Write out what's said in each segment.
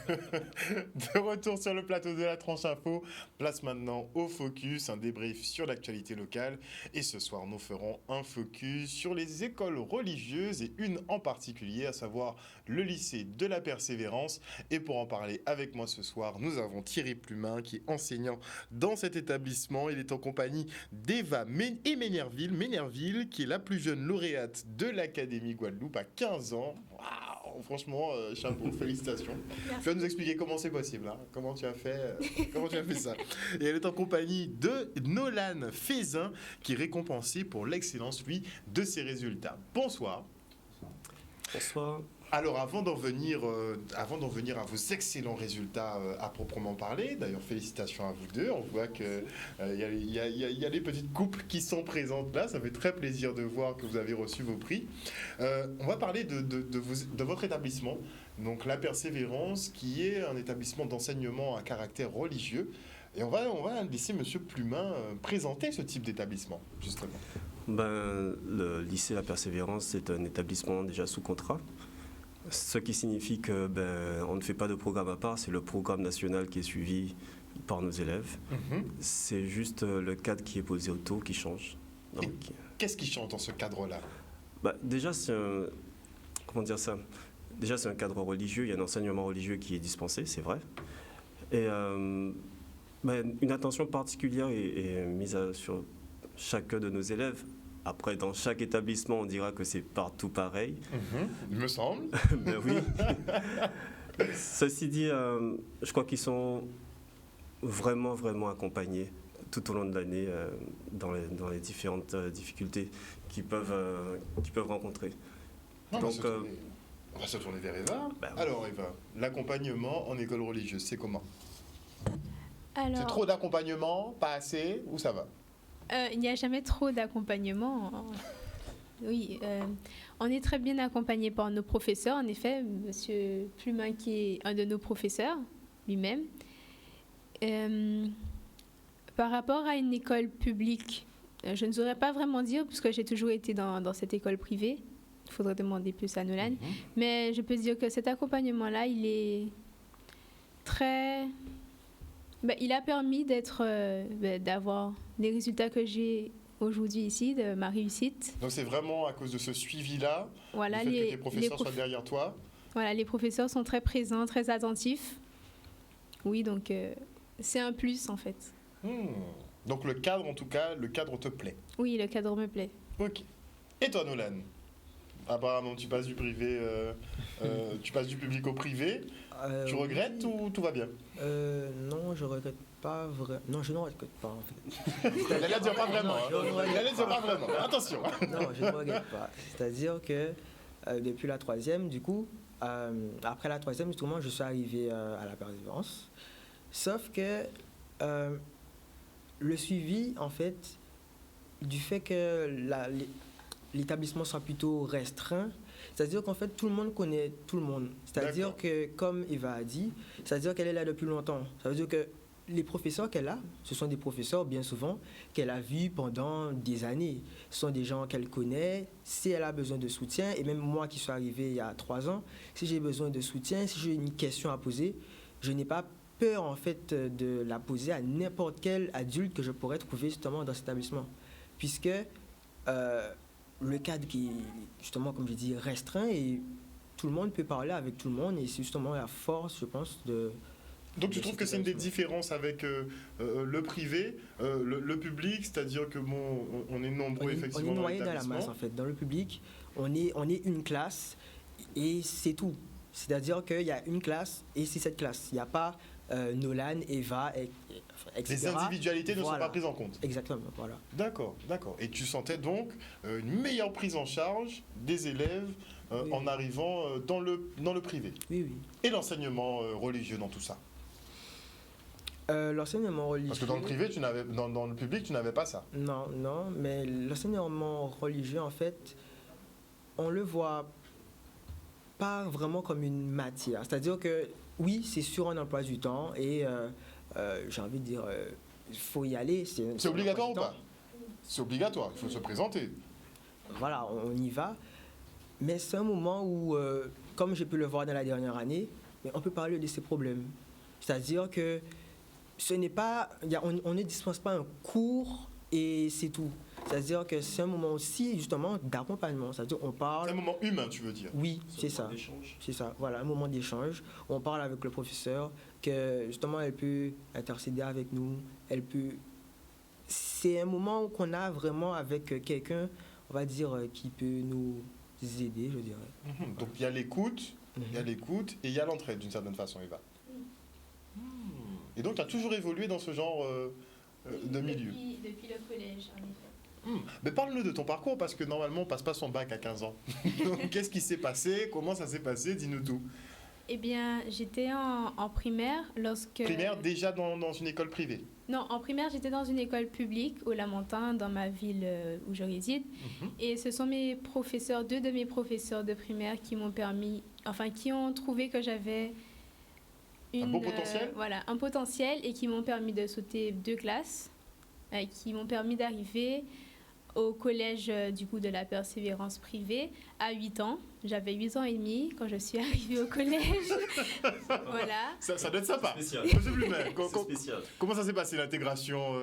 De retour sur le plateau de la Tranche Info, place maintenant au focus, un débrief sur l'actualité locale. Et ce soir, nous ferons un focus sur les écoles religieuses et une en particulier, à savoir le lycée de la Persévérance. Et pour en parler avec moi ce soir, nous avons Thierry Plumin qui est enseignant dans cet établissement. Il est en compagnie d'Eva et Ménerville, qui est la plus jeune lauréate de l'Académie Guadeloupe à 15 ans. Waouh, franchement, chapeau, félicitations. Merci. Tu vas nous expliquer comment c'est possible, hein, comment tu as fait ça. Et elle est en compagnie de Nolan Fézin, qui est récompensé pour l'excellence, lui, de ses résultats. Bonsoir. Bonsoir. Alors, avant d'en venir à vos excellents résultats à proprement parler, d'ailleurs, félicitations à vous deux. On voit qu'il y a des petites coupes qui sont présentes là. Ça fait très plaisir de voir que vous avez reçu vos prix. On va parler de votre établissement, donc la Persévérance, qui est un établissement d'enseignement à caractère religieux. Et on va laisser Monsieur Plumin présenter ce type d'établissement, justement. Le lycée La Persévérance, c'est un établissement déjà sous contrat. Ce qui signifie que on ne fait pas de programme à part, c'est le programme national qui est suivi par nos élèves. C'est juste le cadre qui est posé autour qui change. Donc, qu'est-ce qui change dans ce cadre-là ? Déjà, c'est un cadre religieux, il y a un enseignement religieux qui est dispensé, c'est vrai. Et une attention particulière est mise sur chacun de nos élèves. Après, dans chaque établissement, on dira que c'est partout pareil. Il me semble. Ben oui. Ceci dit, je crois qu'ils sont vraiment, vraiment accompagnés tout au long de l'année dans les différentes difficultés qu'ils peuvent rencontrer. On va se tourner vers Eva. Alors Eva, l'accompagnement en école religieuse, c'est comment ? C'est trop d'accompagnement, pas assez, ou ça va ? Il n'y a jamais trop d'accompagnement. Oui, on est très bien accompagné par nos professeurs. En effet, Monsieur Plumin, qui est un de nos professeurs, lui-même. Par rapport à une école publique, je ne saurais pas vraiment dire, puisque j'ai toujours été dans cette école privée. Il faudrait demander plus à Nolan. Mais je peux dire que cet accompagnement-là, il est très... il a permis d'avoir les résultats que j'ai aujourd'hui ici, de ma réussite. Donc c'est vraiment à cause de ce suivi-là, voilà, le fait que tes professeurs soient derrière toi. Voilà, les professeurs sont très présents, très attentifs. Oui, donc c'est un plus en fait. Donc le cadre, en tout cas, le cadre te plaît. Oui, le cadre me plaît. Ok. Et toi, Nolan ? Apparemment, tu passes du privé, tu passes du public au privé. Tu regrettes ou tout va bien ? Non, je regrette pas vraiment. Non, je ne regrette pas en fait. Il allait dire pas vraiment. Il allait dire pas vraiment. Attention. Non, je ne regrette pas. C'est-à-dire que depuis la troisième, du coup, après la troisième, justement, je suis arrivé à la Persévérance. Sauf que le suivi, en fait, du fait que l'établissement soit plutôt restreint, c'est-à-dire qu'en fait, tout le monde connaît tout le monde. C'est-à-dire que, comme Eva a dit, c'est-à-dire qu'elle est là depuis longtemps. Ça veut dire que les professeurs qu'elle a, ce sont des professeurs, bien souvent, qu'elle a vus pendant des années. Ce sont des gens qu'elle connaît. Si elle a besoin de soutien, et même moi qui suis arrivé il y a 3 ans, si j'ai besoin de soutien, si j'ai une question à poser, je n'ai pas peur, en fait, de la poser à n'importe quel adulte que je pourrais trouver, justement, dans cet établissement. Puisque... le cadre qui est, justement, comme je dis, restreint et tout le monde peut parler avec tout le monde et c'est justement la force, je pense, de... Donc tu trouves que c'est une des différences avec le privé, le public, c'est-à-dire que on est nombreux effectivement dans l'établissement. On est noyé dans la masse en fait. Dans le public, on est une classe et c'est tout. C'est-à-dire qu'il y a une classe et c'est cette classe. Il n'y a pas Nolan, Eva, etc. Les individualités ne sont pas prises en compte. Exactement, voilà. D'accord. Et tu sentais donc une meilleure prise en charge des élèves en arrivant dans le privé. Oui. Et l'enseignement religieux dans tout ça. L'enseignement religieux... Parce que dans le privé, dans le public, tu n'avais pas ça. Non, mais l'enseignement religieux, en fait, on le voit pas vraiment comme une matière. C'est-à-dire que, oui, c'est sur un emploi du temps et j'ai envie de dire, il faut y aller. C'est obligatoire ou pas ? C'est obligatoire, il faut se présenter. Voilà, on y va. Mais c'est un moment où, comme j'ai pu le voir dans la dernière année, mais on peut parler de ses problèmes. C'est-à-dire que ce n'est pas, on ne dispense pas un cours et c'est tout. C'est-à-dire que c'est un moment aussi, justement, d'accompagnement. C'est-à-dire on parle... C'est un moment humain, tu veux dire? Oui, c'est ça. C'est ça, voilà, un moment d'échange. On parle avec le professeur, que justement, elle peut intercéder avec nous, elle peut... C'est un moment qu'on a vraiment avec quelqu'un, on va dire, qui peut nous aider, je dirais. Donc il y a l'écoute, il y a l'écoute et il y a l'entraide d'une certaine façon, Eva. Et donc tu as toujours évolué dans ce genre de milieu. Depuis le collège, en effet. Mais parle-nous de ton parcours parce que normalement on passe pas son bac à 15 ans. Donc, qu'est-ce qui s'est passé? Comment ça s'est passé? Dis-nous tout. Eh bien, j'étais en primaire lorsque... Primaire déjà dans une école privée? Non, en primaire, j'étais dans une école publique au Lamentin, dans ma ville où je réside. Et ce sont mes professeurs, 2 de mes professeurs de primaire qui m'ont permis, enfin, qui ont trouvé que j'avais un beau potentiel? Voilà, un potentiel et qui m'ont permis de sauter 2 classes, qui m'ont permis d'arriver au collège du coup de la Persévérance privée à 8 ans. J'avais 8 ans et demi quand je suis arrivée au collège. Voilà. Ça doit être sympa. C'est spécial. Monsieur Blumet, C'est spécial. comment ça s'est passé l'intégration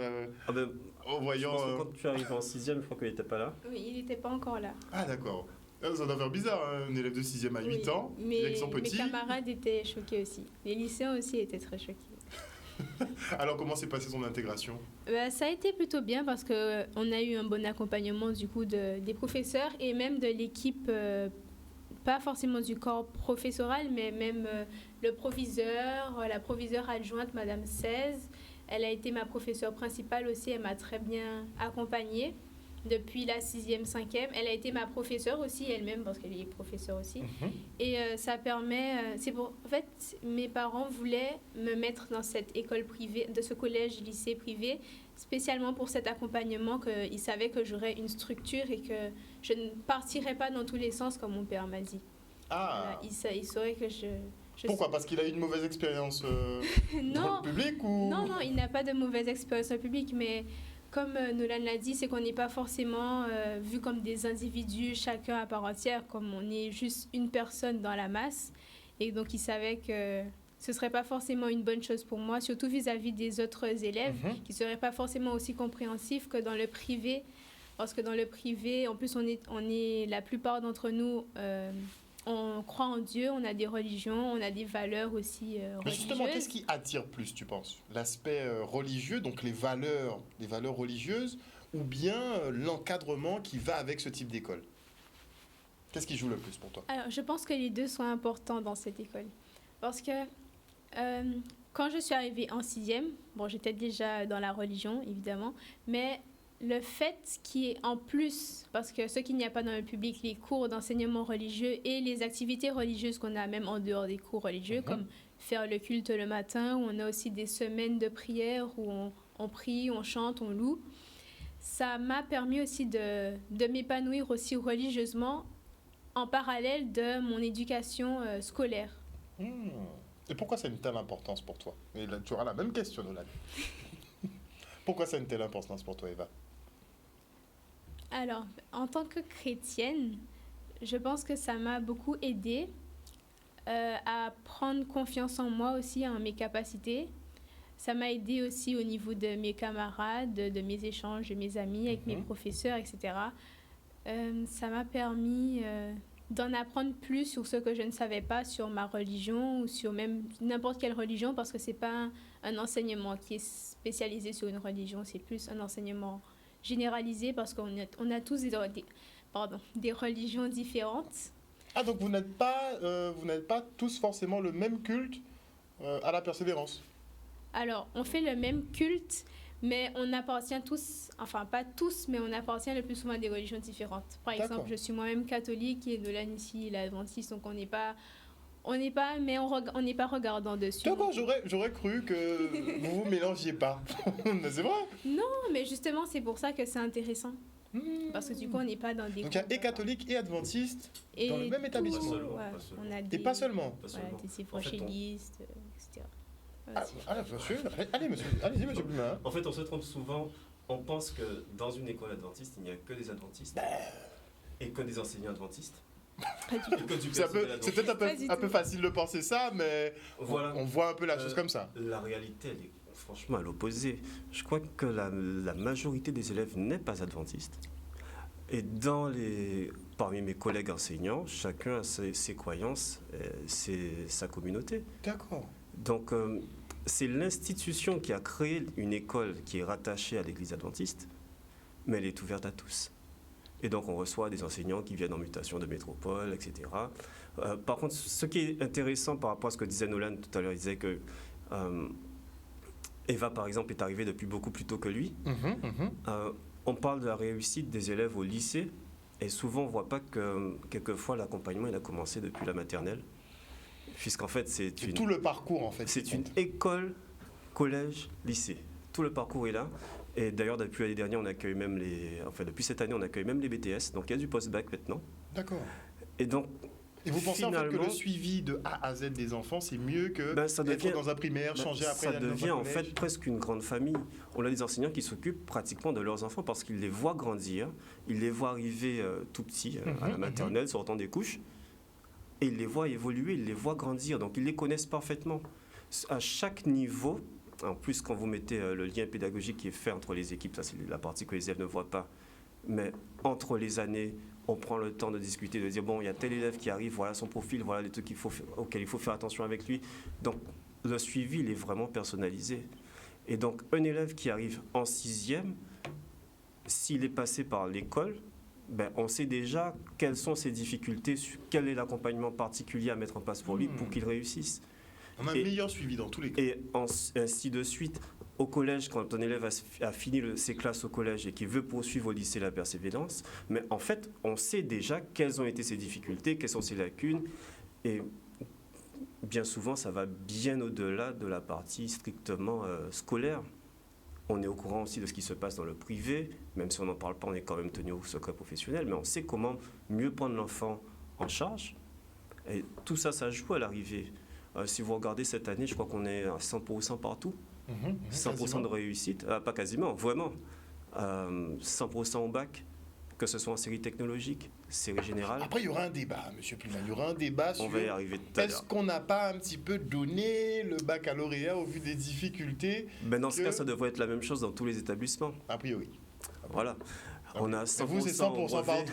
en voyant... Je pense que quand tu arrives en 6e, je crois qu'il n'était pas là. Oui, il n'était pas encore là. Ah d'accord. Ça doit faire bizarre, hein, un élève de 6e à 8 ans, avec son petit. Mes camarades étaient choqués aussi. Les lycéens aussi étaient très choqués. Alors comment s'est passée son intégration? Ça a été plutôt bien parce qu'on a eu un bon accompagnement du coup des professeurs et même de l'équipe, pas forcément du corps professoral, mais même le proviseur, la proviseure adjointe, Madame 16. Elle a été ma professeure principale aussi, elle m'a très bien accompagnée depuis la 6e, 5e. Elle a été ma professeure aussi elle-même parce qu'elle est professeure aussi. Et ça permet... en fait, mes parents voulaient me mettre dans cette école privée, de ce collège-lycée privé, spécialement pour cet accompagnement, qu'ils savaient que j'aurais une structure et que je ne partirais pas dans tous les sens comme mon père m'a dit. Ah. Voilà, il saurait que je Pourquoi? Parce qu'il a eu une mauvaise expérience non, dans le public ou... Non, il n'a pas de mauvaise expérience en public, mais... Comme Nolan l'a dit, c'est qu'on n'est pas forcément vu comme des individus, chacun à part entière, comme on est juste une personne dans la masse. Et donc, il savait que ce ne serait pas forcément une bonne chose pour moi, surtout vis-à-vis des autres élèves, qui ne seraient pas forcément aussi compréhensifs que dans le privé. Parce que dans le privé, en plus, on est la plupart d'entre nous... on croit en Dieu, on a des religions, on a des valeurs aussi religieuses. Mais justement, qu'est-ce qui attire plus, tu penses? L'aspect religieux, donc les valeurs religieuses, ou bien l'encadrement qui va avec ce type d'école? Qu'est-ce qui joue le plus pour toi? Alors, je pense que les deux sont importants dans cette école. Parce que quand je suis arrivée en 6e, bon, j'étais déjà dans la religion, évidemment, mais... Le fait qui est en plus, parce que ce qu'il n'y a pas dans le public, les cours d'enseignement religieux et les activités religieuses qu'on a même en dehors des cours religieux, comme faire le culte le matin, où on a aussi des semaines de prière où on prie, on chante, on loue, ça m'a permis aussi de m'épanouir aussi religieusement en parallèle de mon éducation scolaire. Et pourquoi ça a une telle importance pour toi? Et là, tu auras la même question, Nolan. Pourquoi ça a une telle importance pour toi, Eva? Alors, en tant que chrétienne, je pense que ça m'a beaucoup aidée à prendre confiance en moi aussi, en mes capacités. Ça m'a aidée aussi au niveau de mes camarades, de mes échanges, de mes amis, avec mes professeurs, etc. Ça m'a permis d'en apprendre plus sur ce que je ne savais pas sur ma religion ou sur même n'importe quelle religion, parce que ce n'est pas un enseignement qui est spécialisé sur une religion, c'est plus un enseignement généralisé parce qu'on a tous des religions différentes. Ah, donc vous n'êtes pas tous forcément le même culte à la Persévérance? Alors, on fait le même culte, mais on appartient tous, enfin pas tous, mais on appartient le plus souvent à des religions différentes. Par exemple, je suis moi-même catholique et Nolan ici, il est adventiste, donc on n'est pas regardant dessus. D'accord, j'aurais cru que vous vous mélangiez pas. C'est vrai? Non, mais justement, c'est pour ça que c'est intéressant. Parce que du coup, on n'est pas dans des... Donc il y a et catholiques et adventistes dans le même établissement. Pas seulement. On a Et pas seulement. des évangélistes, etc. Allez-y, monsieur Blumet. En fait, on se trompe souvent. On pense que dans une école adventiste, il n'y a que des adventistes et que des enseignants adventistes. Pas du tout. C'est peut-être Pas du un peu tout. facile de penser ça, mais Voilà. on voit un peu la chose comme ça. La réalité, elle est franchement à l'opposé. Je crois que la majorité des élèves n'est pas adventiste. Et parmi mes collègues enseignants, chacun a ses croyances, c'est sa communauté. D'accord. Donc, c'est l'institution qui a créé une école qui est rattachée à l'église adventiste, mais elle est ouverte à tous. Et donc, on reçoit des enseignants qui viennent en mutation de métropole, etc. Par contre, ce qui est intéressant par rapport à ce que disait Nolan tout à l'heure, il disait que Eva, par exemple, est arrivée depuis beaucoup plus tôt que lui. On parle de la réussite des élèves au lycée, et souvent, on ne voit pas que, quelquefois, l'accompagnement, il a commencé depuis la maternelle. Puisqu'en fait, c'est tout le parcours, en fait. C'est une école, collège, lycée. Tout le parcours est là. Et d'ailleurs, depuis l'année dernière, on accueille même depuis cette année, on accueille même les BTS. Donc, il y a du post-bac maintenant. D'accord. Et donc, et vous pensez en fait que finalement, le suivi de A à Z des enfants, c'est mieux que ça devient, être dans un primaire, changer après ça devient en fait presque une grande famille. On a des enseignants qui s'occupent pratiquement de leurs enfants parce qu'ils les voient grandir, ils les voient arriver tout petits à la maternelle, sortant des couches, et ils les voient évoluer, ils les voient grandir. Donc, ils les connaissent parfaitement. À chaque niveau, en plus, quand vous mettez le lien pédagogique qui est fait entre les équipes, ça c'est la partie que les élèves ne voient pas, mais entre les années, on prend le temps de discuter, de dire, bon, il y a tel élève qui arrive, voilà son profil, voilà les trucs auxquels il faut faire attention avec lui. Donc, le suivi, il est vraiment personnalisé. Et donc, un élève qui arrive en 6e, s'il est passé par l'école, on sait déjà quelles sont ses difficultés, quel est l'accompagnement particulier à mettre en place pour lui pour qu'il réussisse. On a un meilleur suivi dans tous les cas. Et ainsi de suite. Au collège, quand un élève a fini ses classes au collège et qui veut poursuivre au lycée la persévérance, mais en fait, on sait déjà quelles ont été ses difficultés, quelles sont ses lacunes, et bien souvent, ça va bien au-delà de la partie strictement scolaire. On est au courant aussi de ce qui se passe dans le privé, même si on n'en parle pas, on est quand même tenu au secret professionnel, mais on sait comment mieux prendre l'enfant en charge, et tout ça, ça joue à l'arrivée. Si vous regardez cette année, je crois qu'on est à 100% partout. 100% de réussite, pas quasiment, vraiment. 100% au bac, que ce soit en série technologique, série générale. Après, il y aura un débat, M. Pulman. Il y aura un débat sur On va y arriver tout à l'heure. est-ce qu'on n'a pas un petit peu donné le baccalauréat au vu des difficultés Dans ce cas, ça devrait être la même chose dans tous les établissements. A priori. Voilà. On a 100% vous, c'est 100% brevet,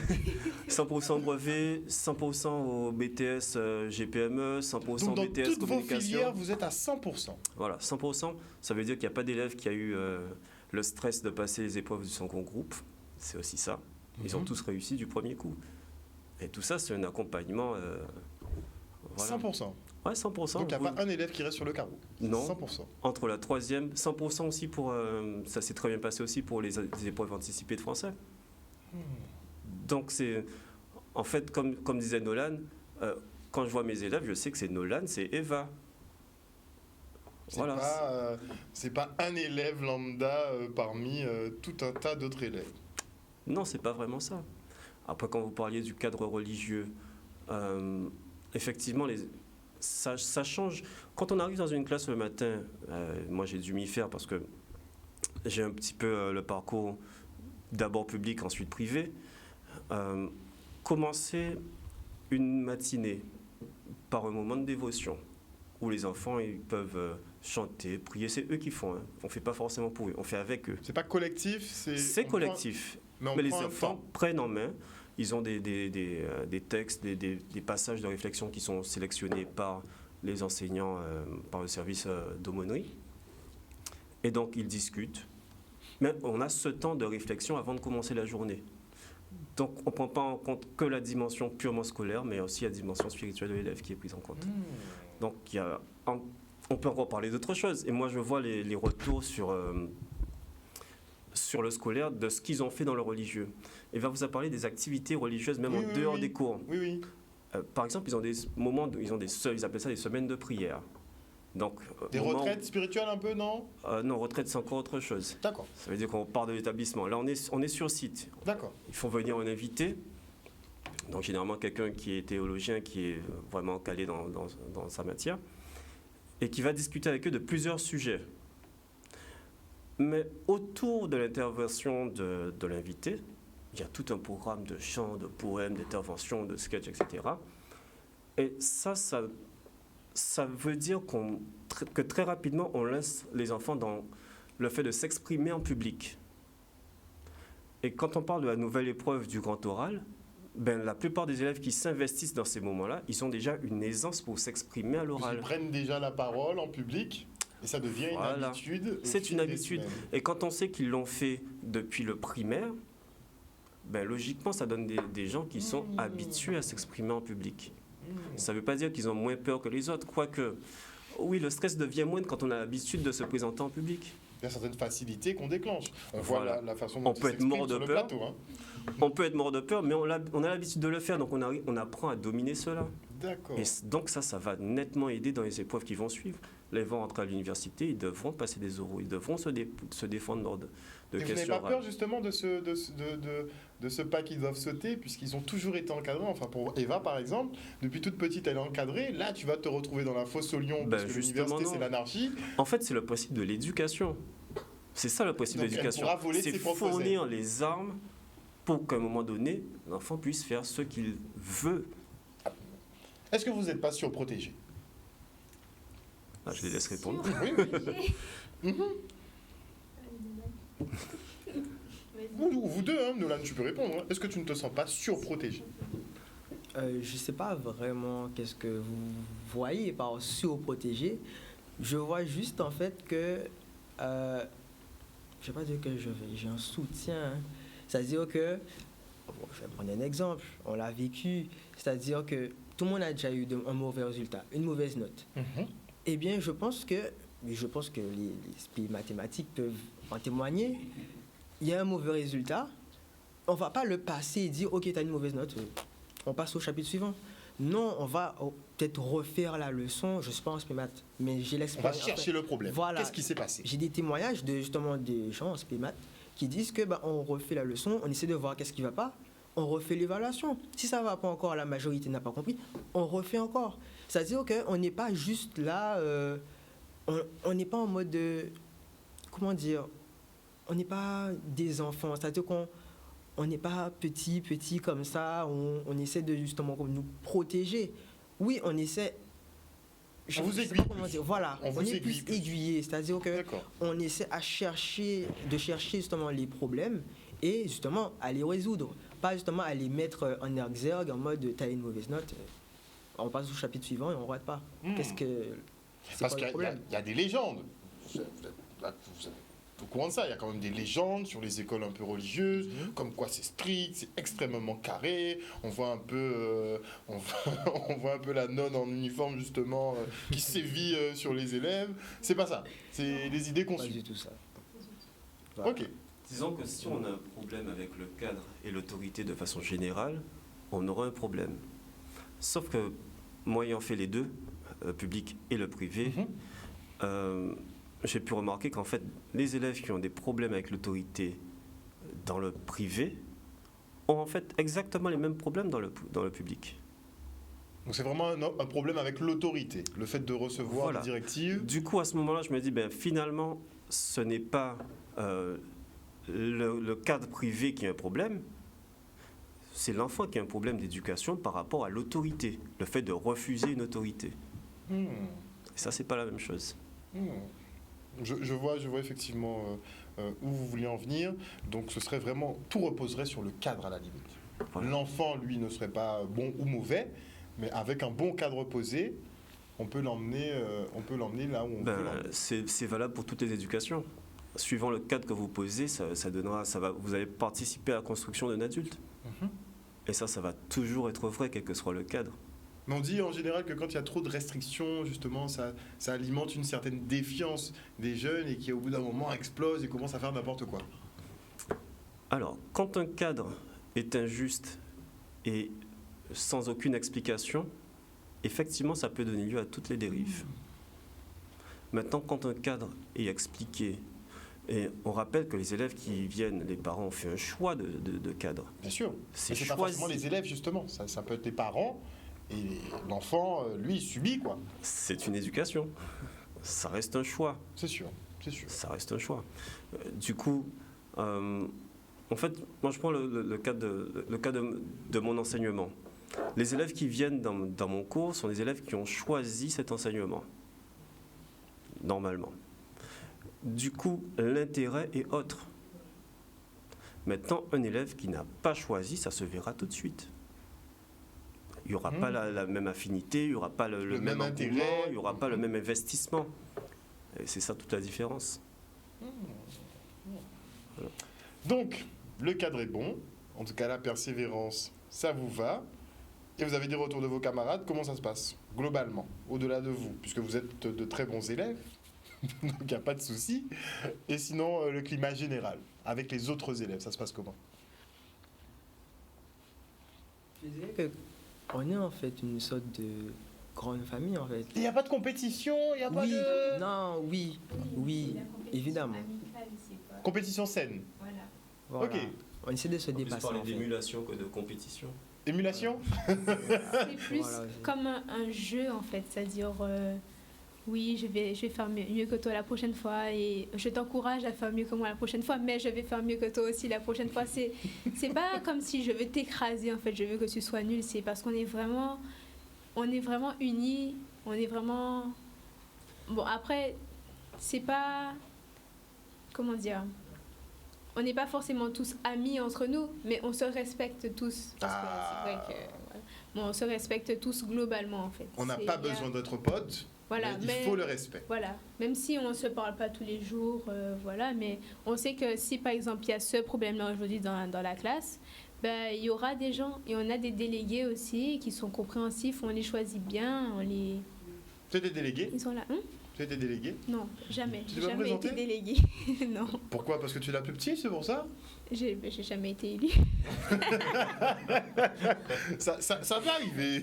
100% brevet, 100% au BTS GPME, 100% Donc, dans BTS toutes vos communication. filières, vous êtes à 100%. Voilà, 100%. Ça veut dire qu'il n'y a pas d'élève qui a eu le stress de passer les épreuves du second groupe. C'est aussi ça. Ils ont tous réussi du premier coup. Et tout ça, c'est un accompagnement. Voilà. 100%. Ouais, 100%. Donc, il n'y a pas un élève qui reste sur le carreau. Non. 100%. Entre la troisième, 100% aussi pour... ça s'est très bien passé aussi pour les épreuves anticipées de français. Donc, c'est... En fait, comme disait Nolan, quand je vois mes élèves, je sais que c'est Nolan, c'est Eva. C'est pas un élève lambda parmi tout un tas d'autres élèves. Non, c'est pas vraiment ça. Après, quand vous parliez du cadre religieux, effectivement, ça change. Quand on arrive dans une classe le matin, moi j'ai dû m'y faire parce que j'ai un petit peu le parcours d'abord public, ensuite privé. Commencer une matinée par un moment de dévotion où les enfants ils peuvent chanter, prier, c'est eux qui font. Hein. On ne fait pas forcément pour eux, on fait avec eux. C'est pas collectif, c'est collectif. Mais les enfants prennent en main. Ils ont des textes, des passages de réflexion qui sont sélectionnés par les enseignants, par le service d'aumônerie. Et donc, ils discutent. Mais on a ce temps de réflexion avant de commencer la journée. Donc, on ne prend pas en compte que la dimension purement scolaire, mais aussi la dimension spirituelle de l'élève qui est prise en compte. Donc, on peut encore parler d'autres choses. Et moi, je vois les retours sur le scolaire, de ce qu'ils ont fait dans le religieux. Et va vous a parlé des activités religieuses, même en dehors des cours. Oui. Par exemple, ils ont des moments, ils appellent ça des semaines de prière. Donc, des retraites spirituelles un peu, non? Non, retraite, c'est encore autre chose. D'accord. Ça veut dire qu'on part de l'établissement. Là, on est sur site. D'accord. Ils font venir un invité. Donc, généralement, quelqu'un qui est théologien, qui est vraiment calé dans sa matière, et qui va discuter avec eux de plusieurs sujets. Mais autour de l'intervention de l'invité, il y a tout un programme de chants, de poèmes, d'interventions, de sketchs, etc. Et ça veut dire que très rapidement, on laisse les enfants dans le fait de s'exprimer en public. Et quand on parle de la nouvelle épreuve du grand oral, ben, la plupart des élèves qui s'investissent dans ces moments-là, ils ont déjà une aisance pour s'exprimer à l'oral. Ils prennent déjà la parole en public et ça devient une habitude. C'est une habitude. Et quand on sait qu'ils l'ont fait depuis le primaire, ben, logiquement, ça donne des gens qui sont habitués à s'exprimer en public. Ça ne veut pas dire qu'ils ont moins peur que les autres, quoique, oui, le stress devient moindre quand on a l'habitude de se présenter en public. Il y a certaines facilités qu'on déclenche. On voit la façon dont on peut être mort de peur. Plateau, hein. On peut être mort de peur, mais on a l'habitude de le faire, donc on apprend à dominer cela. D'accord. Et donc ça va nettement aider dans les épreuves qui vont suivre. Là, ils vont rentrer à l'université, ils devront passer des oraux, ils devront se défendre lors de questions. Vous n'avez pas peur justement de ce pas qu'ils doivent sauter, puisqu'ils ont toujours été encadrés. Enfin, pour Eva, par exemple, depuis toute petite, elle est encadrée. Là, tu vas te retrouver dans la fosse au lion, parce que l'université, c'est l'anarchie. En fait, c'est le principe de l'éducation. C'est ça le principe de l'éducation. C'est fournir les armes pour qu'à un moment donné, l'enfant puisse faire ce qu'il veut. Est-ce que vous n'êtes pas surprotégé? Je les laisse répondre. Oui. Vous deux, hein, Nolan, tu peux répondre. Hein. Est-ce que tu ne te sens pas surprotégé? Je ne sais pas vraiment qu'est-ce que vous voyez par surprotégé. Je vois juste en fait que, je ne vais pas dire que j'ai un soutien. Hein. C'est-à-dire que, je vais prendre un exemple, on l'a vécu, c'est-à-dire que tout le monde a déjà eu un mauvais résultat, une mauvaise note. Eh bien, je pense que les esprits mathématiques peuvent en témoigner. Il y a un mauvais résultat, on ne va pas le passer et dire « Ok, tu as une mauvaise note, on passe au chapitre suivant ». Non, on va peut-être refaire la leçon, je ne suis pas en spé maths, mais j'ai l'expérience. On va chercher le problème. Voilà. Qu'est-ce qui s'est passé? J'ai des témoignages justement des gens en spé maths qui disent que on refait la leçon, on essaie de voir qu'est-ce qui ne va pas, on refait l'évaluation. Si ça ne va pas encore, la majorité n'a pas compris, on refait encore. C'est-à-dire qu'on n'est pas juste là, on n'est pas en mode de... Comment dire? On n'est pas des enfants, c'est-à-dire qu'on n'est pas petit comme ça, on essaie de justement nous protéger. Oui, on essaie... On vous aiguille. Voilà, on est plus aiguillé, c'est-à-dire qu'on essaie de chercher justement les problèmes et justement à les résoudre. Pas justement à les mettre en exergue en mode t'as une mauvaise note, on passe au chapitre suivant et on ne rate pas. Qu'est-ce que... Parce qu'il y a des légendes. Vous êtes au courant de ça, il y a quand même des légendes sur les écoles un peu religieuses, comme quoi c'est strict, c'est extrêmement carré. On voit un peu, on voit un peu la nonne en uniforme justement qui sévit sur les élèves. C'est pas ça. C'est des idées conçues. Pas du tout ça. Voilà. Ok. Disons que si on a un problème avec le cadre et l'autorité de façon générale, on aura un problème. Sauf que moi ayant fait les deux, public et le privé, j'ai pu remarquer qu'en fait, les élèves qui ont des problèmes avec l'autorité dans le privé ont en fait exactement les mêmes problèmes dans le public. Donc c'est vraiment un problème avec l'autorité, le fait de recevoir des directives. Du coup, à ce moment-là, je me dis, finalement, ce n'est pas le cadre privé qui a un problème, c'est l'enfant qui a un problème d'éducation par rapport à l'autorité, le fait de refuser une autorité. Et ça, c'est pas la même chose. Je vois effectivement où vous voulez en venir. Donc ce serait vraiment, tout reposerait sur le cadre à la limite. Voilà. L'enfant, lui, ne serait pas bon ou mauvais, mais avec un bon cadre posé, on peut l'emmener là où on veut l'emmener. C'est valable pour toutes les éducations. Suivant le cadre que vous posez, vous allez participer à la construction d'un adulte. Et ça va toujours être vrai, quel que soit le cadre. Mais on dit en général que quand il y a trop de restrictions, justement, ça alimente une certaine défiance des jeunes et qui, au bout d'un moment, explose et commence à faire n'importe quoi. Alors, quand un cadre est injuste et sans aucune explication, effectivement, ça peut donner lieu à toutes les dérives. Maintenant, quand un cadre est expliqué, et on rappelle que les élèves qui viennent, les parents ont fait un choix de cadre. Bien sûr. C'est pas forcément les élèves, justement. Ça peut être les parents. Et l'enfant, lui, il subit, quoi. C'est une éducation. Ça reste un choix. C'est sûr. Ça reste un choix. Du coup, En fait, moi je prends le cas de mon enseignement. Les élèves qui viennent dans mon cours sont des élèves qui ont choisi cet enseignement, normalement. Du coup, l'intérêt est autre. Maintenant, un élève qui n'a pas choisi, ça se verra tout de suite. Il n'y aura pas la même affinité, il n'y aura pas le même intérêt, engouement, il n'y aura pas le même investissement. Et c'est ça toute la différence. Voilà. Donc, le cadre est bon. En tout cas, la persévérance, ça vous va. Et vous avez des retours de vos camarades. Comment ça se passe, globalement, au-delà de vous, puisque vous êtes de très bons élèves. Donc, il n'y a pas de souci. Et sinon, le climat général, avec les autres élèves, ça se passe comment? Je dirais qu'on est en fait une sorte de grande famille, en fait. Il n'y a pas de compétition, il n'y a pas Oui, de... non, oui, évidemment. Compétition saine. Voilà. Ok. On essaie de se dépasser, en fait. d'émulation que de compétition. Émulation? C'est plus Voilà. comme un jeu en fait, c'est-à-dire oui, je vais faire mieux que toi la prochaine fois et je t'encourage à faire mieux que moi la prochaine fois, mais je vais faire mieux que toi aussi la prochaine fois. C'est pas comme si je veux t'écraser en fait, je veux que tu sois nul, c'est parce qu'on est vraiment unis, on est vraiment... Bon après, c'est pas... Comment dire? On n'est pas forcément tous amis entre nous, mais on se respecte tous. Parce que c'est vrai que voilà. Bon, on se respecte tous globalement en fait. On n'a pas besoin d'être potes, voilà, mais il faut le respect. Voilà, même si on ne se parle pas tous les jours, voilà, mais on sait que si par exemple il y a ce problème-là aujourd'hui dans la classe, ben, il y aura des gens, et on a des délégués aussi qui sont compréhensifs, on les choisit bien, on les... Tu étais délégué? Ils sont là, hein? Tu étais délégué? Non, jamais. Tu J'ai t'es pas jamais présenté? été déléguée. Non, Pourquoi? Parce que tu es la plus petite, c'est pour ça? j'ai jamais été élue. Ça peut arriver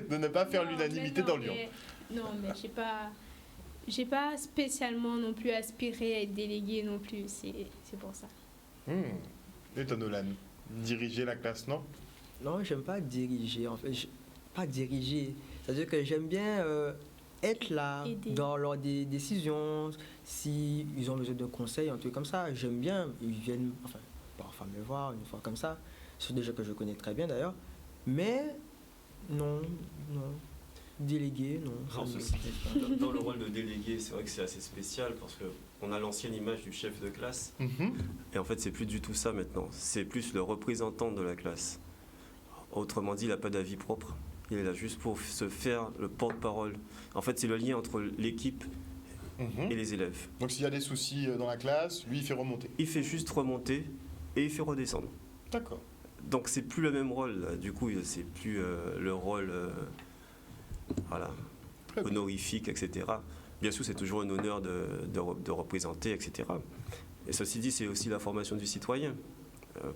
de ne pas faire Non, l'unanimité mais dans non, Lyon. Non, mais j'ai pas spécialement non plus aspiré à être déléguée non plus, c'est pour ça. Et toi, Nolan, diriger la classe, non? Non, j'aime pas diriger, en fait. Pas diriger. C'est-à-dire que j'aime bien être là Aider. dans leurs décisions. Si ils ont besoin de conseils, un truc comme ça, j'aime bien. Ils viennent, enfin, parfois me voir une fois comme ça. C'est des gens que je connais très bien d'ailleurs. Mais non. Délégué, non. Non, ça me ceci plaît dit, pas. dans le rôle de délégué, c'est vrai que c'est assez spécial parce qu'on a l'ancienne image du chef de classe et en fait c'est plus du tout ça maintenant. C'est plus le représentant de la classe. Autrement dit, il n'a pas d'avis propre. Il est là juste pour se faire le porte-parole. En fait, c'est le lien entre l'équipe et les élèves. Donc s'il y a des soucis dans la classe, lui, il fait remonter. Il fait juste remonter et il fait redescendre. D'accord. Donc c'est plus le même rôle. Là. Du coup, c'est plus le rôle voilà, honorifique, etc. Bien sûr, c'est toujours un honneur de représenter, etc. Et ceci dit, c'est aussi la formation du citoyen.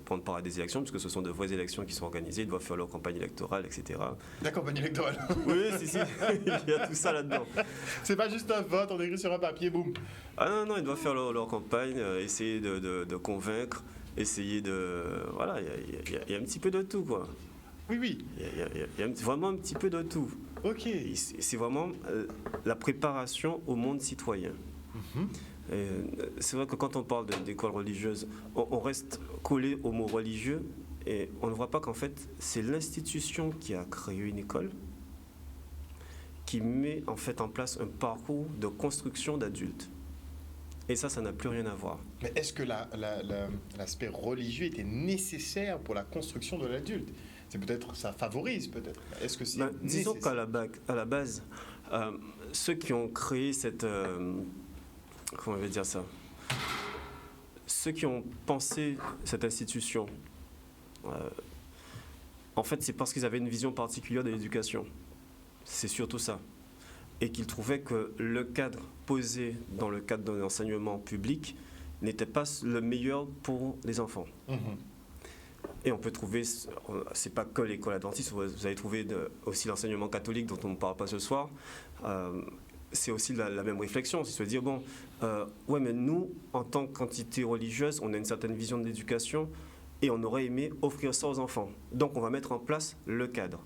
Prendre part à des élections, puisque ce sont de vraies élections qui sont organisées, ils doivent faire leur campagne électorale, etc. La campagne électorale. Oui, si, il y a tout ça là-dedans. C'est pas juste un vote, on écrit sur un papier, boum. Ah non, ils doivent faire leur campagne, essayer de convaincre, essayer de... Voilà, il y a un petit peu de tout, quoi. Oui. Il y a vraiment un petit peu de tout. Ok. C'est vraiment la préparation au monde citoyen. C'est vrai que quand on parle d'école religieuse, on reste collé au mot religieux et on ne voit pas qu'en fait c'est l'institution qui a créé une école qui met en fait en place un parcours de construction d'adultes. Et ça n'a plus rien à voir. Mais est-ce que l'aspect religieux était nécessaire pour la construction de l'adulte? C'est peut-être, ça favorise peut-être. Est-ce que c'est disons nécessaire? qu'à la base, ceux qui ont créé cette... comment on va dire ça? Ceux qui ont pensé cette institution, en fait, c'est parce qu'ils avaient une vision particulière de l'éducation. C'est surtout ça. Et qu'ils trouvaient que le cadre posé dans le cadre d'un enseignement public n'était pas le meilleur pour les enfants. Et on peut trouver, c'est pas que l'école adventiste, vous allez trouver aussi l'enseignement catholique dont on ne parle pas ce soir. C'est aussi la même réflexion, c'est de se dire, bon, ouais, mais nous, en tant qu'entité religieuse, on a une certaine vision de l'éducation et on aurait aimé offrir ça aux enfants. Donc, on va mettre en place le cadre.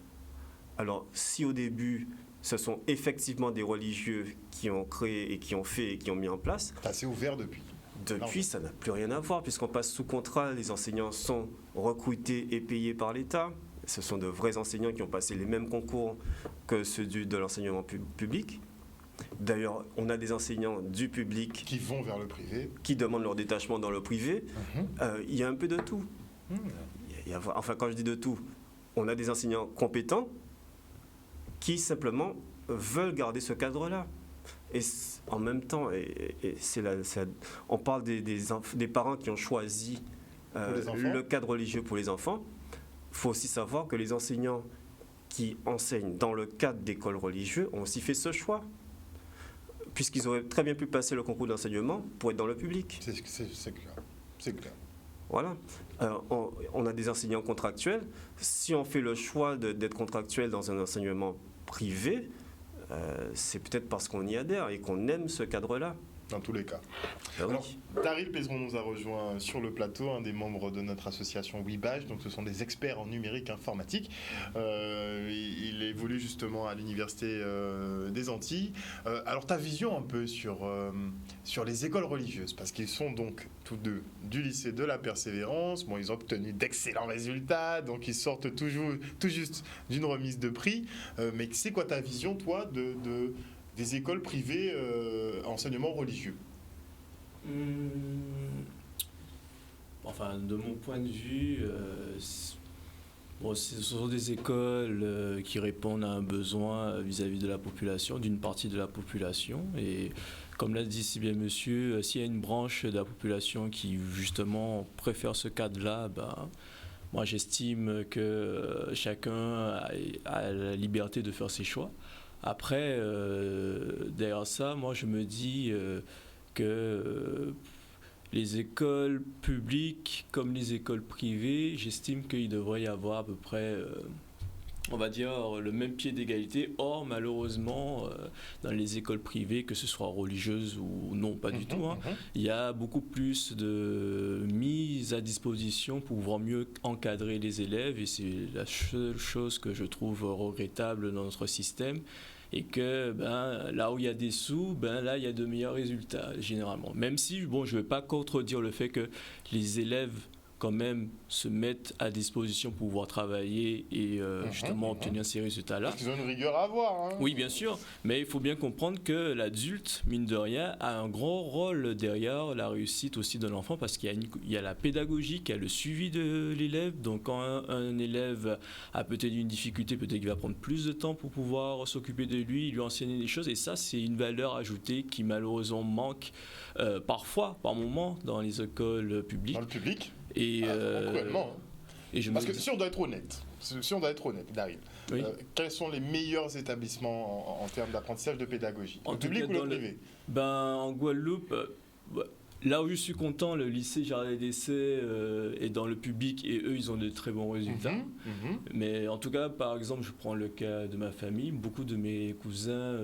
Alors, si au début, ce sont effectivement des religieux qui ont créé et qui ont fait et qui ont mis en place... C'est assez ouvert depuis. Depuis, ça n'a plus rien à voir, puisqu'on passe sous contrat, les enseignants sont recrutés et payés par l'État. Ce sont de vrais enseignants qui ont passé les mêmes concours que ceux de l'enseignement public. D'ailleurs, on a des enseignants du public qui vont vers le privé, qui demandent leur détachement dans le privé. Il y a un peu de tout. Enfin, quand je dis de tout, on a des enseignants compétents qui simplement veulent garder ce cadre-là. Et en même temps, on parle des parents qui ont choisi le cadre religieux pour les enfants. Il faut aussi savoir que les enseignants qui enseignent dans le cadre d'écoles religieuses ont aussi fait ce choix, puisqu'ils auraient très bien pu passer le concours d'enseignement pour être dans le public. C'est clair. C'est clair. Voilà. On a des enseignants contractuels. Si on fait le choix d'être contractuel dans un enseignement privé, c'est peut-être parce qu'on y adhère et qu'on aime ce cadre-là. Dans tous les cas. Ben Alors, oui. Daryl Pézeron nous a rejoint sur le plateau, un des membres de notre association WeBadge. Donc, ce sont des experts en numérique informatique. Il évolue justement à l'université des Antilles. Alors, ta vision un peu sur les écoles religieuses, parce qu'ils sont donc tous deux du lycée de la Persévérance. Bon, ils ont obtenu d'excellents résultats, donc ils sortent tout juste d'une remise de prix. Mais c'est quoi ta vision, toi, des écoles privées enseignement religieux? Enfin, de mon point de vue, ce sont des écoles qui répondent à un besoin vis-à-vis de la population, d'une partie de la population. Et comme l'a dit si bien monsieur, s'il y a une branche de la population qui justement préfère ce cadre-là, moi j'estime que chacun a la liberté de faire ses choix. Après, derrière ça, moi je me dis que les écoles publiques comme les écoles privées, j'estime qu'il devrait y avoir à peu près, on va dire, le même pied d'égalité. Or, malheureusement, dans les écoles privées, que ce soit religieuses ou non, pas du tout, il y a beaucoup plus de mise à disposition pour pouvoir mieux encadrer les élèves. Et c'est la seule chose que je trouve regrettable dans notre système. Et que là où il y a des sous, là il y a de meilleurs résultats généralement. Même si, je ne vais pas contredire le fait que les élèves quand même se mettent à disposition pour pouvoir travailler et justement obtenir ces résultats-là. Parce qu'ils ont une rigueur à avoir. Oui, bien sûr, mais il faut bien comprendre que l'adulte, mine de rien, a un grand rôle derrière la réussite aussi de l'enfant, parce qu'il y a la pédagogie, il y a le suivi de l'élève. Donc quand un élève a peut-être une difficulté, peut-être qu'il va prendre plus de temps pour pouvoir s'occuper de lui, lui enseigner des choses, et ça c'est une valeur ajoutée qui malheureusement manque parfois, par moment, dans les écoles publiques. Dans le public. Et cruellement. Parce que dis... si on doit être honnête, Daryl, oui. Quels sont les meilleurs établissements en termes d'apprentissage de pédagogie? En Le public ou le privé? En Guadeloupe, là où je suis content, le lycée Jardin d'Essai est dans le public et eux, ils ont de très bons résultats. Mais en tout cas, par exemple, je prends le cas de ma famille. Beaucoup de mes cousins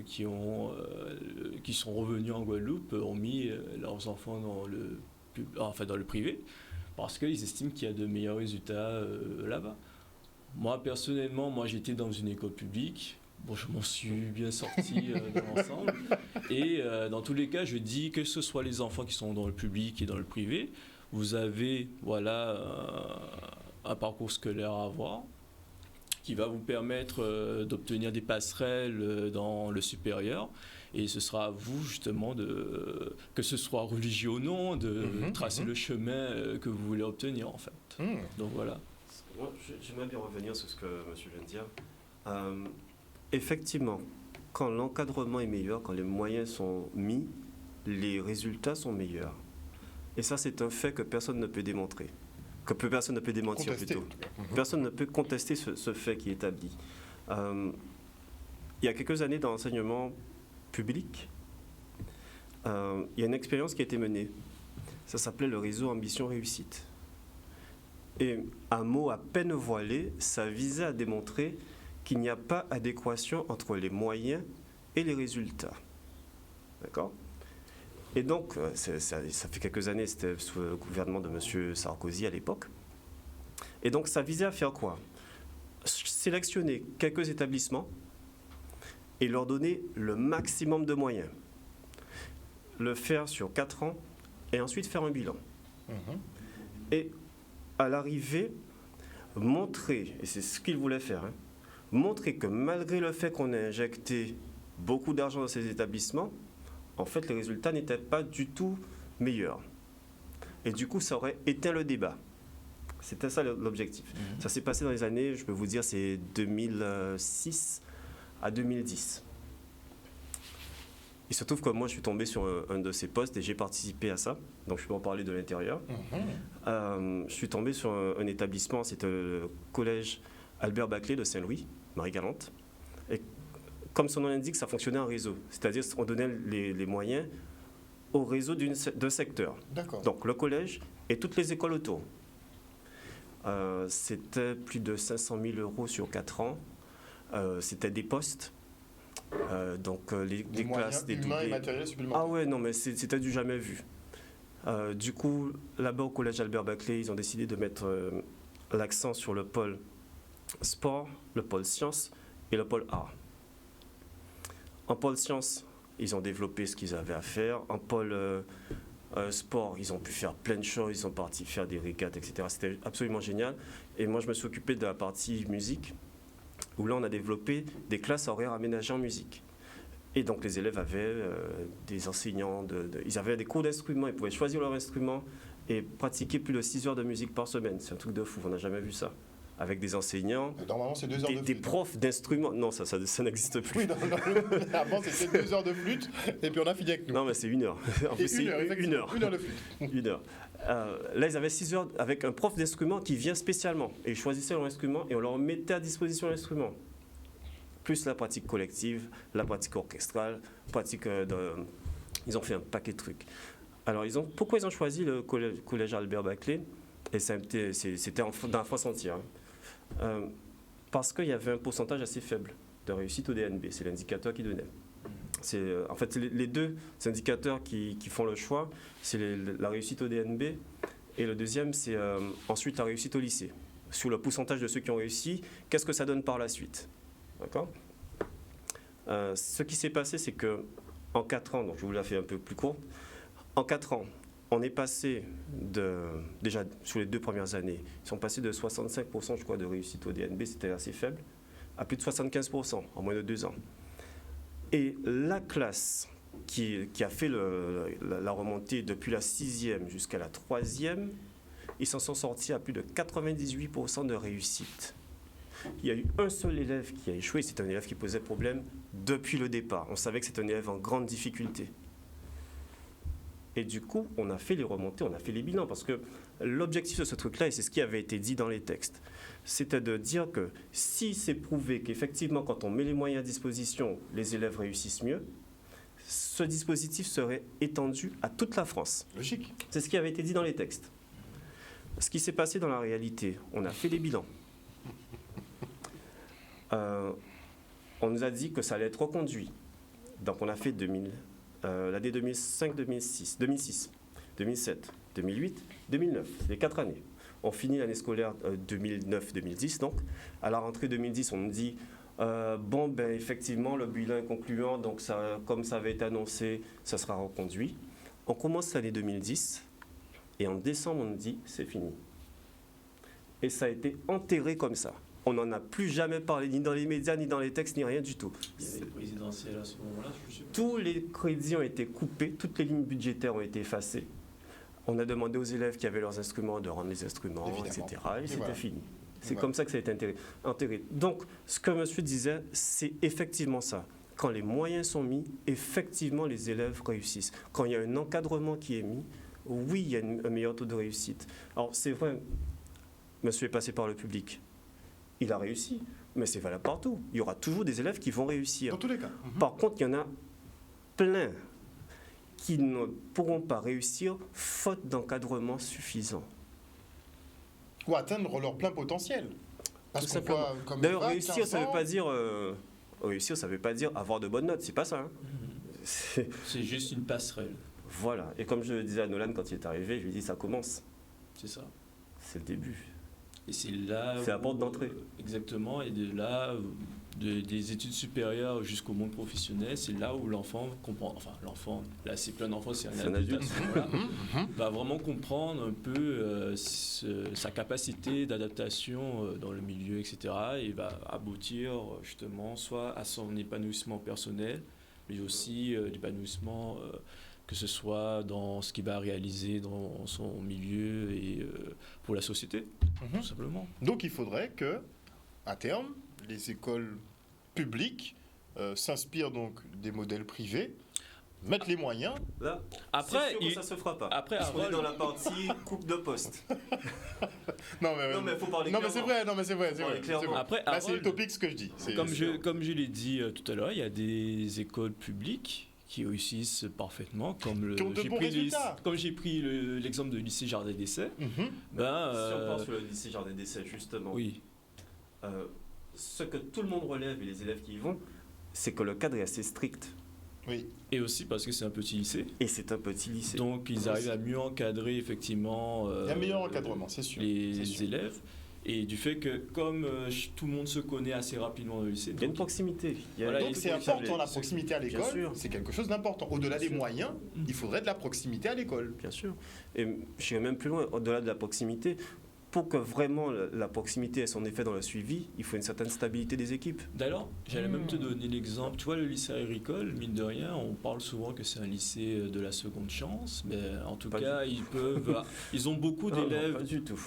qui sont revenus en Guadeloupe ont mis leurs enfants dans le privé, parce qu'ils estiment qu'il y a de meilleurs résultats là-bas. Moi, personnellement, j'étais dans une école publique. Bon, je m'en suis bien sorti dans l'ensemble. Et dans tous les cas, je dis que ce soit les enfants qui sont dans le public et dans le privé, vous avez un parcours scolaire à avoir qui va vous permettre d'obtenir des passerelles dans le supérieur. Et ce sera à vous, justement, que ce soit religieux ou non, de tracer le chemin que vous voulez obtenir, en fait. Donc voilà. Moi, j'aimerais bien revenir sur ce que monsieur vient de dire. Effectivement, quand l'encadrement est meilleur, quand les moyens sont mis, les résultats sont meilleurs. Et ça, c'est un fait que personne ne peut démontrer. Personne ne peut démentir, contester, plutôt. Personne ne peut contester ce fait qui est établi. Il y a quelques années, dans l'enseignement public, il y a une expérience qui a été menée. Ça s'appelait le réseau Ambition Réussite. Et un mot à peine voilé, ça visait à démontrer qu'il n'y a pas adéquation entre les moyens et les résultats. D'accord ? Et donc, ça fait quelques années, c'était sous le gouvernement de M. Sarkozy à l'époque. Et donc, ça visait à faire quoi ? Sélectionner quelques établissements et leur donner le maximum de moyens. Le faire sur 4 ans et ensuite faire un bilan. Mhm. Et à l'arrivée, montrer, et c'est ce qu'il voulait faire, hein, montrer que malgré le fait qu'on ait injecté beaucoup d'argent dans ces établissements, en fait, les résultats n'étaient pas du tout meilleurs. Et du coup, ça aurait éteint le débat. C'était ça l'objectif. Ça s'est passé dans les années, je peux vous dire, c'est 2006 à 2010. Il se trouve que moi, je suis tombé sur un de ces postes et j'ai participé à ça. Donc, je peux en parler de l'intérieur. Je suis tombé sur un établissement, c'était le collège Albert Baclay de Saint-Louis, Marie-Galante. Et comme son nom l'indique, ça fonctionnait en réseau. C'est-à-dire qu'on donnait les moyens au réseau d'un secteur. D'accord. Donc, le collège et toutes les écoles autour. C'était plus de 500 000 euros sur 4 ans. C'était des postes. Des classes, des humains et doublés. matériels supplémentaires. Ah ouais, non, mais c'était du jamais vu. Du coup, là-bas au collège Albert Baclay, ils ont décidé de mettre l'accent sur le pôle sport, le pôle sciences et le pôle art. En pôle sciences, ils ont développé ce qu'ils avaient à faire. En pôle sport, ils ont pu faire plein de choses. Ils sont partis faire des régates, etc. C'était absolument génial. Et moi, je me suis occupé de la partie musique, où là, on a développé des classes horaires aménagées en musique. Et donc, les élèves avaient des enseignants, ils avaient des cours d'instruments, ils pouvaient choisir leur instrument et pratiquer plus de 6 heures de musique par semaine. C'est un truc de fou, on n'a jamais vu ça. Avec des enseignants, Normalement, c'est 2 heures de flûte. des profs d'instruments. Non, ça n'existe plus. Oui, avant, c'était 2 heures de flûte, et puis on a fini avec nous. Non, mais c'est 1 heure. En plus, c'est 1 heure. 1 heure de flûte. 1 heure. Là, ils avaient 6 heures avec un prof d'instrument qui vient spécialement. Et ils choisissaient leur instrument et on leur mettait à disposition l'instrument. Plus la pratique collective, la pratique orchestrale, ils ont fait un paquet de trucs. Alors, pourquoi ils ont choisi le collège Albert Baclay? Et c'était dans la France entière. Parce qu'il y avait un pourcentage assez faible de réussite au DNB. C'est l'indicateur qui donnait. En fait, les deux indicateurs qui font le choix, c'est la réussite au DNB et le deuxième, c'est ensuite la réussite au lycée. Sur le pourcentage de ceux qui ont réussi, qu'est-ce que ça donne par la suite? D'accord. Ce qui s'est passé, c'est qu'en 4 ans, donc je vous la fais un peu plus courte, en 4 ans, on est passé déjà sur les 2 premières années, ils sont passés de 65%, je crois, de réussite au DNB, c'était assez faible, à plus de 75% en moins de 2 ans. Et la classe qui a fait la remontée depuis la 6e jusqu'à la 3e, ils s'en sont sortis à plus de 98% de réussite. Il y a eu un seul élève qui a échoué, c'est un élève qui posait problème depuis le départ. On savait que c'était un élève en grande difficulté. Et du coup, on a fait les remontées, on a fait les bilans, parce que l'objectif de ce truc-là, et c'est ce qui avait été dit dans les textes, c'était de dire que si c'est prouvé qu'effectivement, quand on met les moyens à disposition, les élèves réussissent mieux, ce dispositif serait étendu à toute la France. Logique. C'est ce qui avait été dit dans les textes. Ce qui s'est passé dans la réalité, on a fait les bilans. On nous a dit que ça allait être reconduit. Donc on a fait l'année 2005, 2006, 2007, 2008, 2009, les 4 années. On finit l'année scolaire 2009-2010, donc à la rentrée 2010, on nous dit effectivement, le bilan est concluant, donc comme ça avait été annoncé, ça sera reconduit. On commence l'année 2010 et en décembre, on nous dit c'est fini. Et ça a été enterré comme ça. On n'en a plus jamais parlé, ni dans les médias, ni dans les textes, ni rien du tout. Il y avait présidentiel à ce moment-là, je sais pas. Tous les crédits ont été coupés, toutes les lignes budgétaires ont été effacées. On a demandé aux élèves qui avaient leurs instruments de rendre les instruments, Évidemment. etc. Et c'était voilà. fini. C'est Voilà. comme ça que ça a été enterré. Donc, ce que monsieur disait, c'est effectivement ça. Quand les moyens sont mis, effectivement, les élèves réussissent. Quand il y a un encadrement qui est mis, oui, il y a un meilleur taux de réussite. Alors, c'est vrai, monsieur est passé par le public. Il a réussi, mais c'est valable partout. Il y aura toujours des élèves qui vont réussir. Dans tous les cas. Par contre, il y en a plein qui ne pourront pas réussir faute d'encadrement suffisant. Ou atteindre leur plein potentiel. Parce Tout qu'on simplement. voit comme D'ailleurs, 20, réussir, 15 ça ne ans, veut pas dire réussir, ça veut pas dire avoir de bonnes notes. C'est pas ça. Hein. C'est juste une passerelle, Voilà. Et comme je le disais à Nolan quand il est arrivé, je lui ai dit ça commence. c'est ça. C'est le début. Et c'est là. C'est la porte d'entrée. Exactement, et de là, des études supérieures jusqu'au monde professionnel, c'est là où l'enfant comprend, enfin l'enfant, là c'est plus un enfant, c'est un adulte, voilà, va vraiment comprendre un peu sa capacité d'adaptation dans le milieu, etc. Et va aboutir justement soit à son épanouissement personnel, mais aussi l'épanouissement que ce soit dans ce qu'il va réaliser dans son milieu et pour la société, tout simplement. Donc il faudrait que, à terme, les écoles publiques s'inspirent donc des modèles privés, mettent les moyens. Là, après, ça se fera pas. Après, on est dans la partie coupe de poste. Non mais faut parler non clairement. mais c'est vrai. Clairement. Après, là c'est utopique ce que je dis. Comme je l'ai dit tout à l'heure, il y a des écoles publiques qui réussissent parfaitement, comme qui ont de bons résultats. Comme j'ai pris l'exemple de lycée Jardin d'Essai. Si on part sur le lycée Jardin d'Essai, justement, Oui. Ce que tout le monde relève et les élèves qui y vont, c'est que le cadre est assez strict. Oui. Et aussi parce que c'est un petit lycée. Et c'est un petit lycée. Donc ils arrivent à mieux encadrer effectivement il y a un meilleur encadrement, c'est sûr. les élèves. Et du fait que comme tout le monde se connaît assez rapidement dans le lycée, Il y a une proximité. Donc c'est important, la proximité à Bien l'école, sûr. c'est quelque chose d'important. Au-delà des moyens, il faudrait de la proximité à l'école. Bien sûr. Et je vais même plus loin, au-delà de la proximité. Pour que vraiment la proximité ait son effet dans le suivi, il faut une certaine stabilité des équipes. D'ailleurs, j'allais même te donner l'exemple. Tu vois, le lycée agricole, mine de rien, on parle souvent que c'est un lycée de la seconde chance, mais en tout cas, ils ont beaucoup d'élèves. Pas du tout.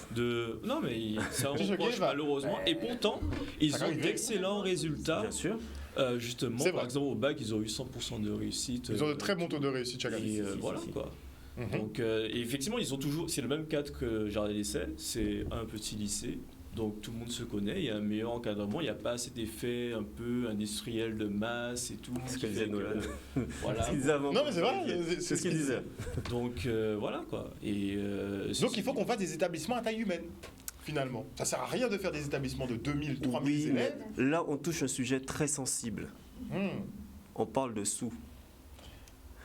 Non, mais ça Je reproche kiffe. malheureusement. Et pourtant, ils Ça ont arrive. d'excellents résultats. Bien sûr. Justement, C'est par vrai. exemple, au bac, ils ont eu 100% de réussite. Ils ont de très bons taux de réussite chaque année. Et voilà, quoi. Mhm. Donc, et effectivement, ils ont toujours, c'est le même cadre que Jardin d'Essai, c'est un petit lycée, donc tout le monde se connaît, il y a un meilleur encadrement, il n'y a pas cet effet un peu industriel de masse et tout. C'est ce qui que fait disait Nolan. Voilà. Ce qu'il disait avant. Non mais c'est vrai, C'est ce qu'il disait. Donc voilà quoi. Et, Donc il faut qu'on fasse des établissements à taille humaine, finalement. Ça sert à rien de faire des établissements de 2000, 3000 Oui, mais élèves. là, on touche un sujet très sensible. On parle de sous.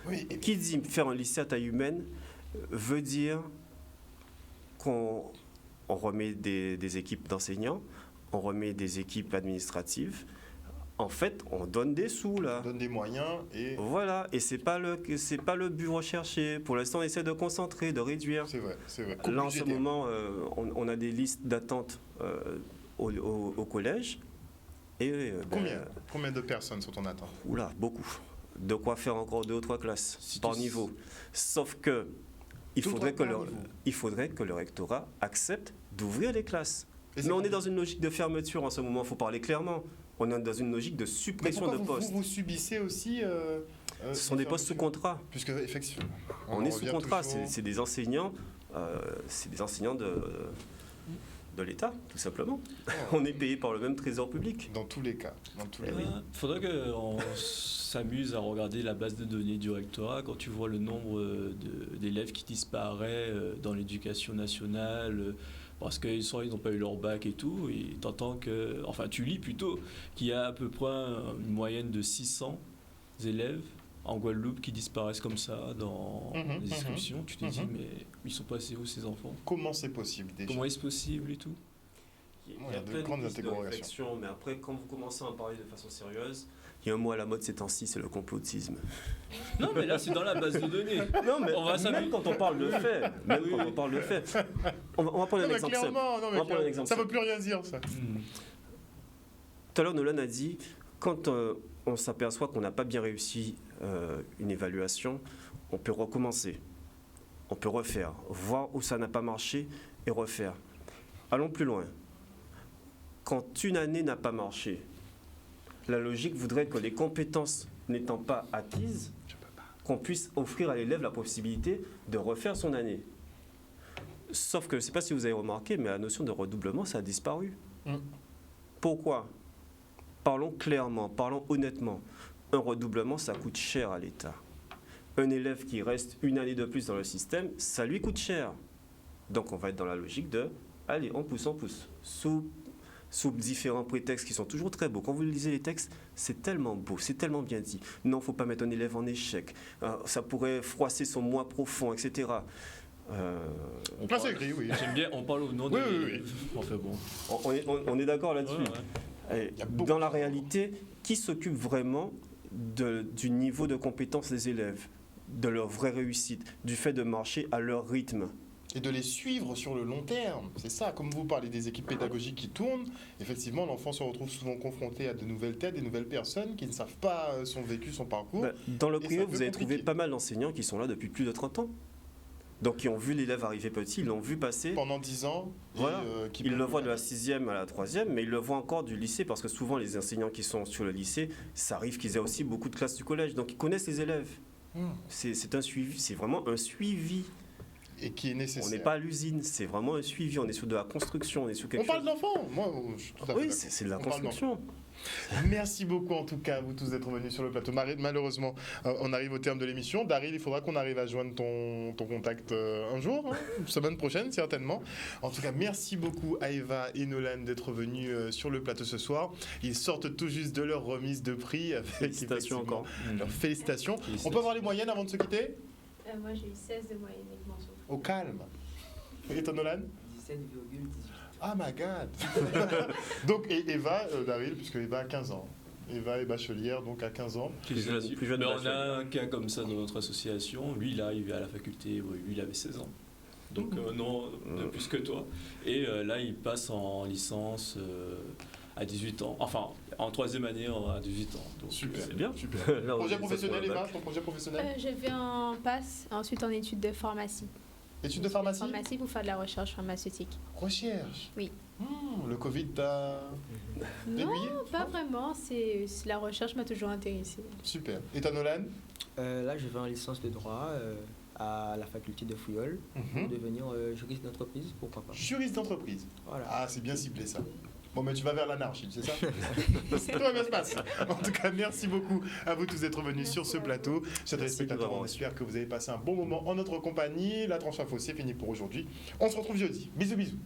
Oui, et Qui dit faire un lycée à taille humaine veut dire qu'on remet des équipes d'enseignants, on remet des équipes administratives. En fait, on donne des sous on là. donne des moyens et... Voilà, et c'est pas le but recherché. Pour l'instant, on essaie de concentrer, de réduire. C'est vrai, c'est vrai. Là, en ce moment, on a des listes d'attente au collège. Et, Combien de personnes sont en attente? Oula, beaucoup. De quoi faire encore 2 ou 3 classes Si par tu- niveau. Sauf que il Deux ou faudrait trois que, par le, niveau. il faudrait que le rectorat accepte d'ouvrir les classes. Et c'est Mais on est combien? dans une logique de fermeture en ce moment, il faut parler clairement. On est dans une logique de Mais suppression pourquoi de postes. vous subissez aussi... Ce sont des postes sous contrat. Puisque effectivement... On est sous revient contrat, toujours- c'est des enseignants, de l'État, tout simplement. On est payé par le même trésor public. Dans tous les cas. Dans tous les Eh oui. cas. il faudrait qu'on s'amuse à regarder la base de données du rectorat quand tu vois le nombre d'élèves qui disparaît dans l'éducation nationale parce qu'ils n'ont pas eu leur bac et tout, et t'entends que, enfin tu lis plutôt qu'il y a à peu près une moyenne de 600 élèves en Guadeloupe qui disparaissent comme ça dans les inscriptions. Tu te dis, mais ils sont passés où ces enfants? Comment c'est possible déjà? Comment est-ce possible et tout? Il y a de grandes pistes de interrogations. réflexion, mais après, quand vous commencez à en parler de façon sérieuse, il y a un mot à la mode ces temps-ci, c'est le complotisme. Non, mais là c'est dans la base de données. Non, mais On va s'amuser. même quand on parle de faits, on va prendre Non, un mais exemple simple. clairement, non, mais On va prendre un clairement, exemple ça veut simple. plus rien dire, ça. Tout à l'heure, Nolan a dit, quand on s'aperçoit qu'on n'a pas bien réussi une évaluation, on peut recommencer, on peut refaire, voir où ça n'a pas marché et refaire. Allons plus loin. Quand une année n'a pas marché, la logique voudrait que les compétences n'étant pas acquises, qu'on puisse offrir à l'élève la possibilité de refaire son année. Sauf que, je ne sais pas si vous avez remarqué, mais la notion de redoublement, ça a disparu. Pourquoi ? Parlons clairement, parlons honnêtement. Un redoublement, ça coûte cher à l'État. Un élève qui reste une année de plus dans le système, ça lui coûte cher. Donc on va être dans la logique de, allez, on pousse, sous différents prétextes qui sont toujours très beaux. Quand vous lisez les textes, c'est tellement beau, c'est tellement bien dit. Non, il ne faut pas mettre un élève en échec. Ça pourrait froisser son moi profond, etc. C'est écrit, oui. J'aime bien, on parle au nom Oui, de... oui, oui. Enfin bon. On est d'accord là-dessus. Ouais, ouais. Et Il y a beaucoup dans la de- réalité, qui s'occupe vraiment du niveau de compétence des élèves, de leur vraie réussite, du fait de marcher à leur rythme? Et de les suivre sur le long terme. C'est ça, comme vous parlez des équipes pédagogiques qui tournent, effectivement, l'enfant se retrouve souvent confronté à de nouvelles têtes, des nouvelles personnes qui ne savent pas son vécu, son parcours. Ben, dans le Et privé, c'est un peu vous avez trouvé compliqué. pas mal d'enseignants qui sont là depuis plus de 30 ans. Donc, qui ont vu l'élève arriver petit, ils l'ont vu passer. Pendant 10 ans, et, Voilà. qui Ils peuvent le voient de la faire. 6e à la 3e, mais ils le voient encore du lycée, parce que souvent, les enseignants qui sont sur le lycée, ça arrive qu'ils aient aussi beaucoup de classes du collège. Donc, ils connaissent les élèves. C'est un suivi, c'est vraiment un suivi. Et qui est On nécessaire. n'est pas à l'usine, c'est vraiment un suivi. On est sur de la construction, on est sur quelque On parle chose. d'enfants. Moi, je suis tout à fait Oui, d'accord. c'est de la On parle construction. Merci beaucoup en tout cas, vous tous d'être venus sur le plateau. Malheureusement, on arrive au terme de l'émission. Daryl, il faudra qu'on arrive à joindre ton contact un jour, hein, semaine prochaine certainement. En tout cas, merci beaucoup à Eva et Nolan d'être venus sur le plateau ce soir. Ils sortent tout juste de leur remise de prix. Avec Félicitations effectivement encore. leurs félicitations. On Félicitations. peut avoir les moyennes avant de se quitter? Moi, j'ai eu 16 de moyenne avec mention. Au calme. Et toi, Nolan? 17,18. Ah my god. Donc, et Eva, Daryl, puisque Eva a 15 ans. Eva est bachelière, donc à 15 ans. Plus jeune Mais on bachelier. a un cas comme ça dans notre association. Lui, il est arrivé à la faculté, oui, lui, il avait 16 ans. Donc non, de plus que toi. Et là, il passe en licence à 18 ans. Enfin, en troisième année à 18 ans. Donc Super. C'est bien. Super. Là, on Projet est- professionnel, ça se Eva, voit ton projet professionnel? Je vais en passe, ensuite en études de pharmacie. Études de pharmacie? Pharmacie pour faire de la recherche pharmaceutique. Recherche? Oui. Le Covid t'a Non, aiguillé? pas vraiment. La recherche m'a toujours intéressée. Super. Et toi, Nolan? Là, je vais en licence de droit à la faculté de Fouillol pour devenir juriste d'entreprise, pourquoi pas. Juriste d'entreprise. Voilà. Ah, c'est bien ciblé ça. Bon, mais tu vas vers l'anarchie, c'est ça? Tout va bien se passer. En tout cas, merci beaucoup à vous tous d'être venus sur ce plateau. Chers Merci de téléspectateurs, nous avoir on espère que vous avez passé un bon moment en notre compagnie. La tranche info, c'est fini pour aujourd'hui. On se retrouve jeudi. Bisous, bisous.